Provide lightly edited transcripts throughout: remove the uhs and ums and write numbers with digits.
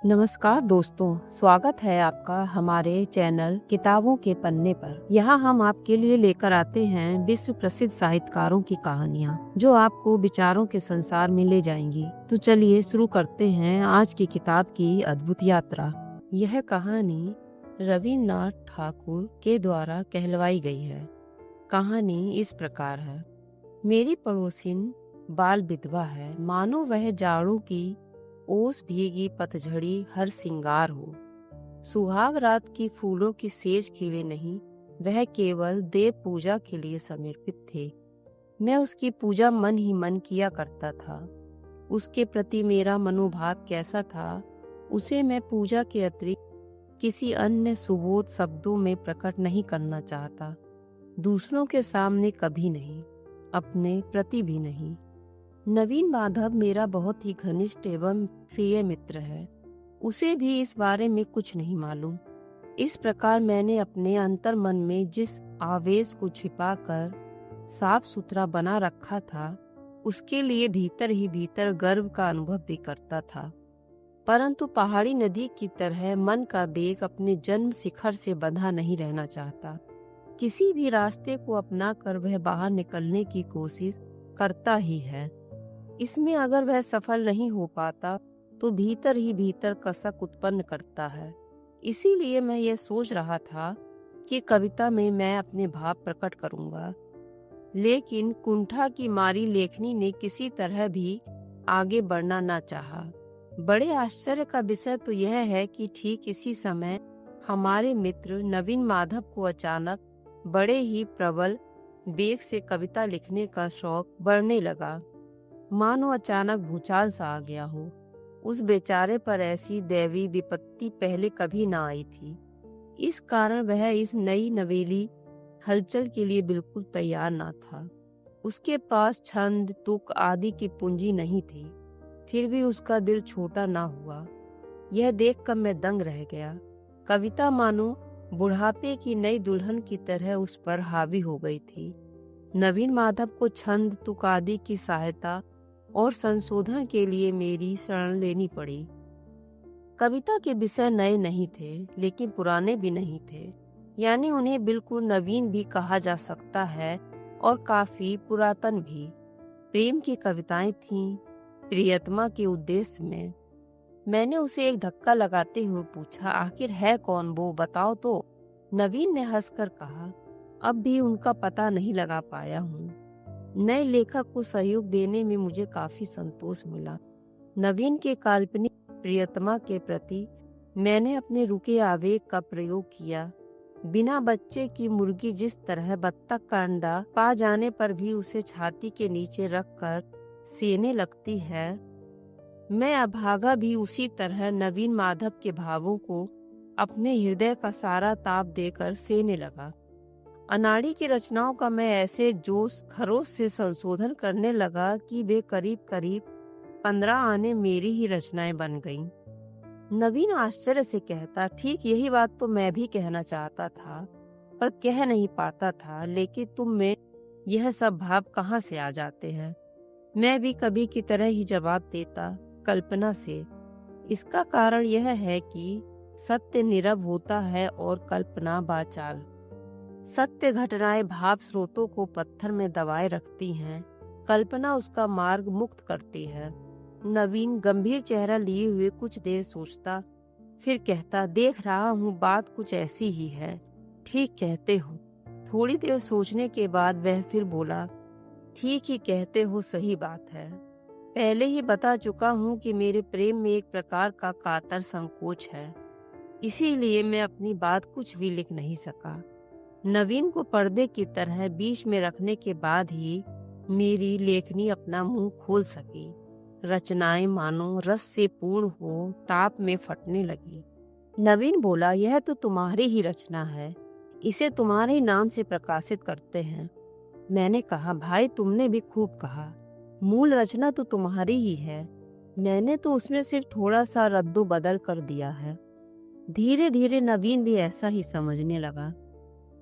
नमस्कार दोस्तों, स्वागत है आपका हमारे चैनल किताबों के पन्ने पर। यहाँ हम आपके लिए लेकर आते हैं विश्व प्रसिद्ध साहित्यकारों की कहानियाँ जो आपको विचारों के संसार में ले जाएंगी। तो चलिए शुरू करते हैं आज की किताब की अद्भुत यात्रा। यह कहानी रविन्द्रनाथ ठाकुर के द्वारा कहलवाई गई है। कहानी इस प्रकार है। मेरी पड़ोसिन बाल विधवा है, मानो वह जाड़ों की ओस भीगी पतझड़ी हर सिंगार हो। सुहाग रात की फूलों की सेज के लिए नहीं, वह केवल देव पूजा के लिए समर्पित थे। मैं उसकी पूजा मन ही मन किया करता था। उसके प्रति मेरा मनोभाव कैसा था, उसे मैं पूजा के अतिरिक्त किसी अन्य सुबोध शब्दों में प्रकट नहीं करना चाहता। दूसरों के सामने कभी नहीं, अपने प्रति भी नहीं। नवीन माधव मेरा बहुत ही घनिष्ठ एवं प्रिय मित्र है। उसे भी इस बारे में कुछ नहीं मालूम। इस प्रकार मैंने अपने अंतर मन में जिस आवेश को छिपाकर साफ सुथरा बना रखा था, उसके लिए भीतर ही भीतर गर्व का अनुभव भी करता था। परंतु पहाड़ी नदी की तरह मन का वेग अपने जन्म शिखर से बंधा नहीं रहना चाहता। किसी भी रास्ते को अपनाकर वह बाहर निकलने की कोशिश करता ही है। इसमें अगर वह सफल नहीं हो पाता तो भीतर ही भीतर कसक उत्पन्न करता है। इसीलिए मैं यह सोच रहा था कि कविता में मैं अपने भाव प्रकट करूंगा, लेकिन कुंठा की मारी लेखनी ने किसी तरह भी आगे बढ़ना न चाहा। बड़े आश्चर्य का विषय तो यह है कि ठीक इसी समय हमारे मित्र नवीन माधव को अचानक बड़े ही प्रबल वेग से कविता लिखने का शौक बढ़ने लगा। मानो अचानक भूचाल सा आ गया हो। उस बेचारे पर ऐसी दैवी विपत्ति पहले कभी ना आई थी। इस कारण वह इस नई नवेली हलचल के लिए बिल्कुल तैयार ना था। उसके पास छंद तुक आदि की पूंजी नहीं थी। फिर भी उसका दिल छोटा ना हुआ। यह देखकर मैं दंग रह गया। कविता मानो बुढ़ापे की नई दुल्हन की तरह उस पर हावी हो गई थी। नवीन माधव को छंद तुक आदि की सहायता और संशोधन के लिए मेरी शरण लेनी पड़ी। कविता के विषय नए नहीं थे, लेकिन पुराने भी नहीं थे, यानी उन्हें बिल्कुल नवीन भी कहा जा सकता है और काफी पुरातन भी। प्रेम की कविताएं थीं, प्रियतमा के उद्देश्य में। मैंने उसे एक धक्का लगाते हुए पूछा, आखिर है कौन वो, बताओ तो। नवीन ने हंसकर कहा, अब भी उनका पता नहीं लगा पाया हूँ। नए लेखक को सहयोग देने में मुझे काफी संतोष मिला। नवीन के काल्पनिक प्रियतमा के प्रति मैंने अपने रुके आवेग का प्रयोग किया। बिना बच्चे की मुर्गी जिस तरह बत्तख का अंडा पा जाने पर भी उसे छाती के नीचे रखकर सेने लगती है, मैं अभागा भी उसी तरह नवीन माधव के भावों को अपने हृदय का सारा ताप देकर सेने लगा। अनाड़ी की रचनाओं का मैं ऐसे जोश खरोश से संशोधन करने लगा कि वे करीब करीब 15 आने मेरी ही रचनाएं बन गईं। नवीन आश्चर्य से कहता, ठीक यही बात तो मैं भी कहना चाहता था, पर कह नहीं पाता था। लेकिन तुम में यह सब भाव कहाँ से आ जाते हैं? मैं भी कभी की तरह ही जवाब देता, कल्पना से। इसका कारण यह है कि सत्य नीरव होता है और कल्पना बाचाल। सत्य घटनाएं भाव स्रोतों को पत्थर में दबाए रखती हैं, कल्पना उसका मार्ग मुक्त करती है। नवीन गंभीर चेहरा लिए हुए कुछ देर सोचता, फिर कहता, देख रहा हूँ बात कुछ ऐसी ही है। ठीक कहते हो। थोड़ी देर सोचने के बाद वह फिर बोला, ठीक ही कहते हो, सही बात है। पहले ही बता चुका हूँ कि मेरे प्रेम में एक प्रकार का कातर संकोच है, इसीलिए मैं अपनी बात कुछ भी लिख नहीं सका। नवीन को पर्दे की तरह बीच में रखने के बाद ही मेरी लेखनी अपना मुंह खोल सकी। रचनाएं मानो रस से पूर्ण हो ताप में फटने लगी। नवीन बोला, यह तो तुम्हारी ही रचना है, इसे तुम्हारे ही नाम से प्रकाशित करते हैं। मैंने कहा, भाई तुमने भी खूब कहा, मूल रचना तो तुम्हारी ही है, मैंने तो उसमें सिर्फ थोड़ा सा रद्दो बदल कर दिया है। धीरे धीरे नवीन भी ऐसा ही समझने लगा।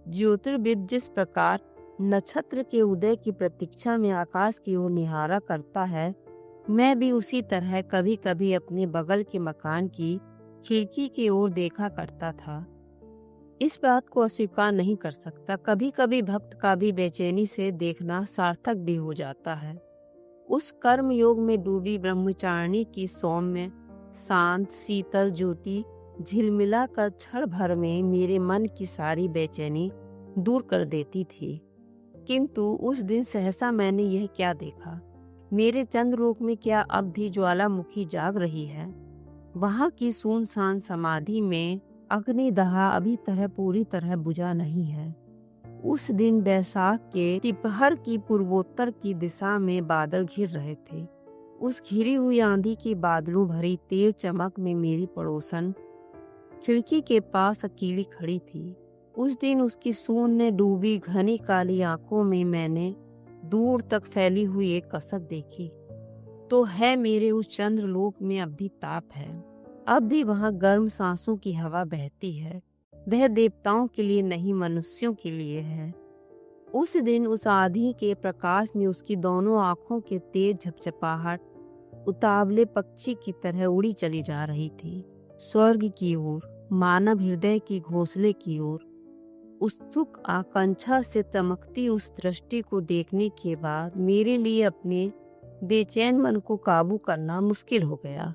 ज्योतिर्विद जिस प्रकार नक्षत्र के उदय की प्रतीक्षा में आकाश की ओर निहारा करता है, मैं भी उसी तरह कभी कभी अपने बगल के मकान की खिड़की की ओर देखा करता था। इस बात को अस्वीकार नहीं कर सकता, कभी कभी भक्त का भी बेचैनी से देखना सार्थक भी हो जाता है। उस कर्म योग में डूबी ब्रह्मचारिणी की सौम्य शांत शीतल ज्योति झिलमिला कर क्षण भर में मेरे मन की सारी बेचैनी दूर कर देती थी। किंतु उस दिन सहसा मैंने यह क्या देखा, मेरे चंद्रलोक में क्या अब भी ज्वालामुखी जाग रही है? वहां की सुनसान समाधि में अग्निदहा अभी पूरी तरह बुझा नहीं है। उस दिन बैसाख के तिपहर की पूर्वोत्तर की दिशा में बादल घिर रहे थे। उस घिरी हुई आंधी की बादलों भरी तेज चमक में मेरी पड़ोसन खिड़की के पास अकेली खड़ी थी। उस दिन उसकी शून्य डूबी घनी काली आंखों में मैंने दूर तक फैली हुई एक कसक देखी। तो है मेरे उस चंद्रलोक में अब भी ताप है, अब भी वहां गर्म सांसों की हवा बहती है। वह देवताओं के लिए नहीं, मनुष्यों के लिए है। उस दिन उस आंधी के प्रकाश में उसकी दोनों आंखों के तेज झपझपाहट उतावले पक्षी की तरह उड़ी चली जा रही थी, स्वर्ग की ओर, मानव हृदय की घोंसले की ओर। उत्सुक आकांक्षा से चमकती उस दृष्टि को देखने के बाद मेरे लिए अपने बेचैन मन को काबू करना मुश्किल हो गया।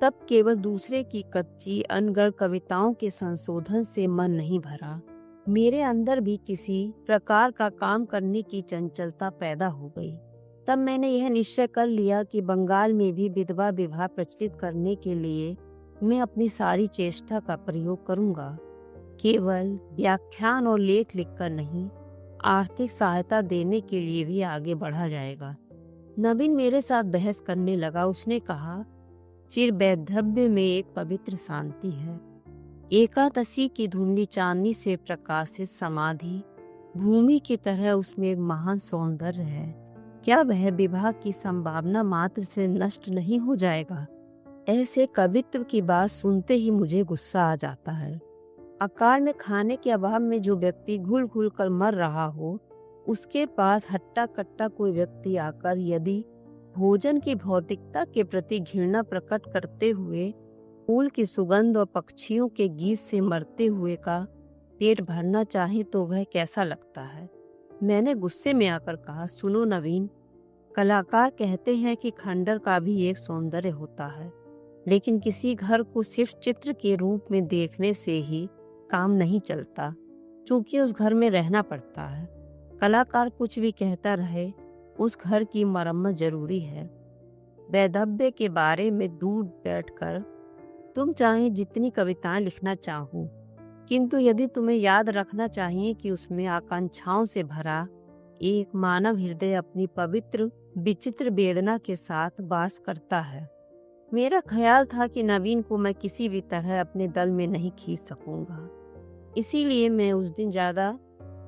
तब केवल दूसरे की कच्ची अनगढ़ कविताओं के संशोधन से मन नहीं भरा, मेरे अंदर भी किसी प्रकार का काम करने की चंचलता पैदा हो गई। तब मैंने यह निश्चय कर लिया कि बंगाल में भी विधवा विवाह प्रचलित करने के लिए मैं अपनी सारी चेष्टा का प्रयोग करूंगा। केवल व्याख्यान और लेख लिखकर नहीं, आर्थिक सहायता देने के लिए भी आगे बढ़ा जाएगा। नवीन मेरे साथ बहस करने लगा। उसने कहा, चिर वैधव्य में एक पवित्र शांति है। एकादशी की धुंधली चांदनी से प्रकाशित समाधि भूमि की तरह उसमें एक महान सौंदर्य है। क्या वह विवाह की संभावना मात्र से नष्ट नहीं हो जाएगा? ऐसे कवित्व की बात सुनते ही मुझे गुस्सा आ जाता है। अकाल में खाने के अभाव में जो व्यक्ति घुल घुल कर मर रहा हो, उसके पास हट्टा कट्टा कोई व्यक्ति आकर यदि भोजन की भौतिकता के प्रति घृणा प्रकट करते हुए फूल की सुगंध और पक्षियों के गीत से मरते हुए का पेट भरना चाहे तो वह कैसा लगता है? मैंने गुस्से में आकर कहा, सुनो नवीन, कलाकार कहते हैं कि खंडर का भी एक सौंदर्य होता है, लेकिन किसी घर को सिर्फ चित्र के रूप में देखने से ही काम नहीं चलता, क्योंकि उस घर में रहना पड़ता है। कलाकार कुछ भी कहता रहे, उस घर की मरम्मत जरूरी है। वैधव्य के बारे में दूर बैठकर तुम चाहे जितनी कविताएं लिखना चाहो, किंतु यदि तुम्हें याद रखना चाहिए कि उसमें आकांक्षाओं से भरा एक मानव हृदय अपनी पवित्र विचित्र वेदना के साथ वास करता है। मेरा ख्याल था कि नवीन को मैं किसी भी तरह अपने दल में नहीं खींच सकूंगा, इसीलिए मैं उस दिन ज्यादा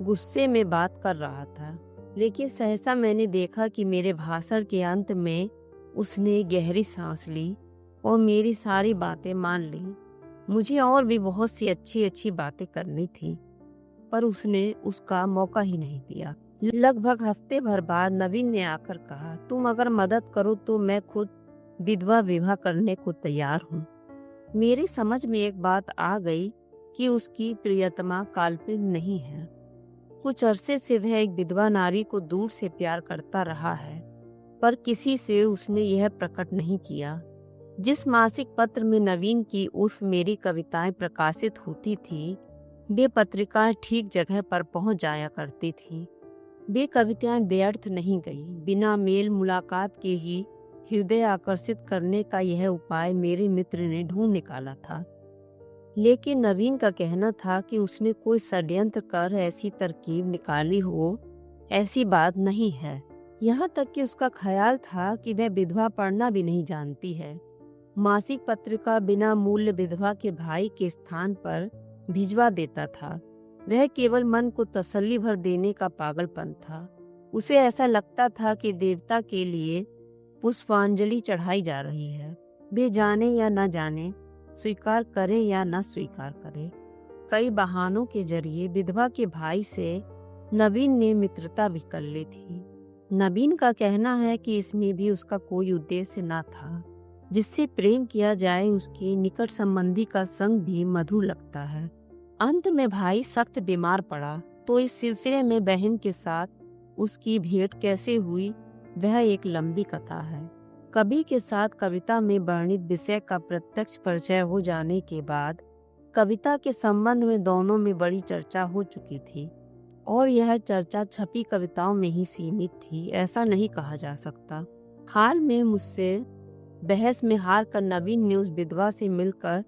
गुस्से में बात कर रहा था। लेकिन सहसा मैंने देखा कि मेरे भाषण के अंत में उसने गहरी सांस ली और मेरी सारी बातें मान ली। मुझे और भी बहुत सी अच्छी अच्छी बातें करनी थी, पर उसने उसका मौका ही नहीं दिया। लगभग हफ्ते भर बाद नवीन ने आकर कहा, तुम अगर मदद करो तो मैं खुद विधवा विवाह करने को तैयार हूँ। मेरी समझ में एक बात आ गई कि उसकी प्रियतमा काल्पनिक नहीं है। कुछ अरसे से वह एक विधवा नारी को दूर से प्यार करता रहा है, पर किसी से उसने यह प्रकट नहीं किया। जिस मासिक पत्र में नवीन की उर्फ मेरी कविताएं प्रकाशित होती थी, वे पत्रिकाएं ठीक जगह पर पहुंच जाया करती थी। वे कविताएं व्यर्थ नहीं गई। बिना मेल मुलाकात के ही हृदय आकर्षित करने का यह उपाय मेरे मित्र ने ढूंढ निकाला था। लेकिन नवीन का कहना था कि उसने कोई षड्यंत्र कर ऐसी तरकीब निकाली हो, ऐसी बात नहीं है। यहाँ तक कि उसका ख्याल था कि वह विधवा पढ़ना भी नहीं जानती है। मासिक पत्रिका बिना मूल्य विधवा के भाई के स्थान पर भिजवा देता था। वह केवल मन को तसल्ली भर देने का पागलपन था। उसे ऐसा लगता था कि देवता के लिए पुष्पांजलि चढ़ाई जा रही है। वे जाने या न जाने, स्वीकार करे या न स्वीकार करे, कई बहानों के जरिए विधवा के भाई से नवीन ने मित्रता भी कर ली थी। नवीन का कहना है कि इसमें भी उसका कोई उद्देश्य न था। जिससे प्रेम किया जाए उसके निकट संबंधी का संग भी मधुर लगता है। अंत में भाई सख्त बीमार पड़ा तो इस सिलसिले में बहन के साथ उसकी भेंट कैसे हुई वह एक लंबी कथा है। कवि के साथ कविता में वर्णित विषय का प्रत्यक्ष परिचय हो जाने के बाद कविता के संबंध में दोनों में बड़ी चर्चा हो चुकी थी और यह चर्चा छपी कविताओं में ही सीमित थी, ऐसा नहीं कहा जा सकता। हाल में मुझसे बहस में हार कर नवीन ने उस विधवा से मिलकर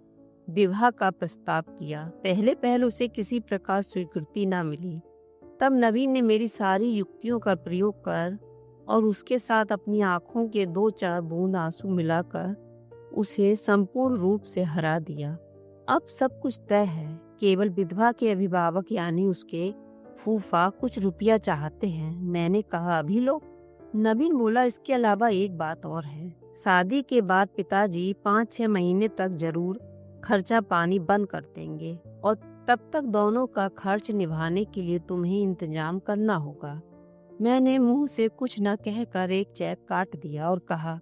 विवाह का प्रस्ताव किया। पहले उसे किसी प्रकार स्वीकृति न मिली। तब नवीन ने मेरी सारी युक्तियों का प्रयोग कर और उसके साथ अपनी आंखों के 2-4 बूंद आंसू मिलाकर उसे संपूर्ण रूप से हरा दिया। अब सब कुछ तय है, केवल विधवा के अभिभावक यानी उसके फूफा कुछ रुपया चाहते हैं। मैंने कहा अभी लो। नवीन बोला इसके अलावा एक बात और है, शादी के बाद पिताजी 5-6 महीने तक जरूर खर्चा पानी बंद कर देंगे और तब तक दोनों का खर्च निभाने के लिए तुम्हें इंतजाम करना होगा। मैंने मुंह से कुछ न कहकर एक चेक काट दिया और कहा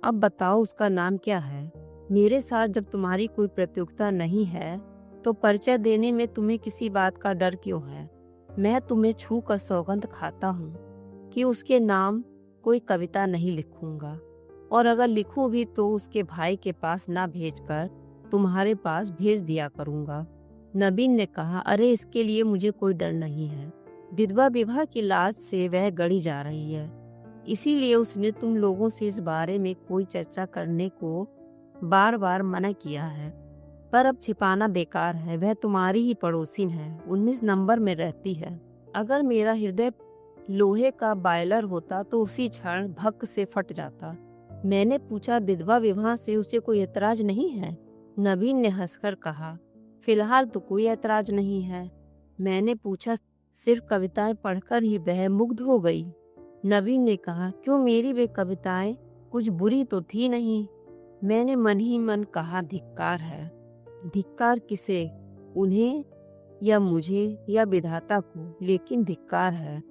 अब बताओ उसका नाम क्या है। मेरे साथ जब तुम्हारी कोई प्रतियोगिता नहीं है तो परिचय देने में तुम्हें किसी बात का डर क्यों है। मैं तुम्हें छू कर सौगंध खाता हूँ कि उसके नाम कोई कविता नहीं लिखूंगा और अगर लिखूं भी तो उसके भाई के पास ना भेजकर तुम्हारे पास भेज दिया करूंगा। नवीन ने कहा अरे इसके लिए मुझे कोई डर नहीं है। विधवा विवाह की लाज से वह गड़ी जा रही है, इसीलिए उसने तुम लोगों से इस बारे में कोई चर्चा करने को बार बार मना किया है। पर अब छिपाना बेकार है, वह तुम्हारी ही पड़ोसिन है, 19 नंबर में रहती है। अगर मेरा हृदय लोहे का बॉयलर होता तो उसी क्षण भक्क से फट जाता। मैंने पूछा विधवा विवाह से उसे कोई ऐतराज नहीं है। नवीन ने हंसकर कहा फिलहाल तो कोई ऐतराज नहीं है। मैंने पूछा सिर्फ कविताएं पढ़कर ही वह मुग्ध हो गई। नवीन ने कहा क्यों, मेरी वे कविताएं कुछ बुरी तो थी नहीं। मैंने मन ही मन कहा धिक्कार है। धिक्कार किसे, उन्हें या मुझे या विधाता को, लेकिन धिक्कार है।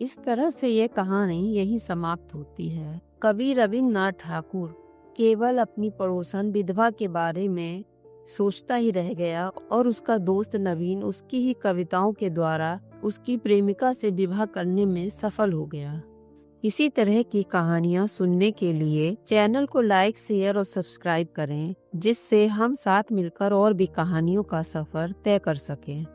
इस तरह से यह कहानी यही समाप्त होती है। कवि रविन्द्रनाथ ठाकुर केवल अपनी पड़ोसन विधवा के बारे में सोचता ही रह गया और उसका दोस्त नवीन उसकी ही कविताओं के द्वारा उसकी प्रेमिका से विवाह करने में सफल हो गया। इसी तरह की कहानियाँ सुनने के लिए चैनल को लाइक, शेयर और सब्सक्राइब करें, जिससे हम साथ मिलकर और भी कहानियों का सफर तय कर सकें।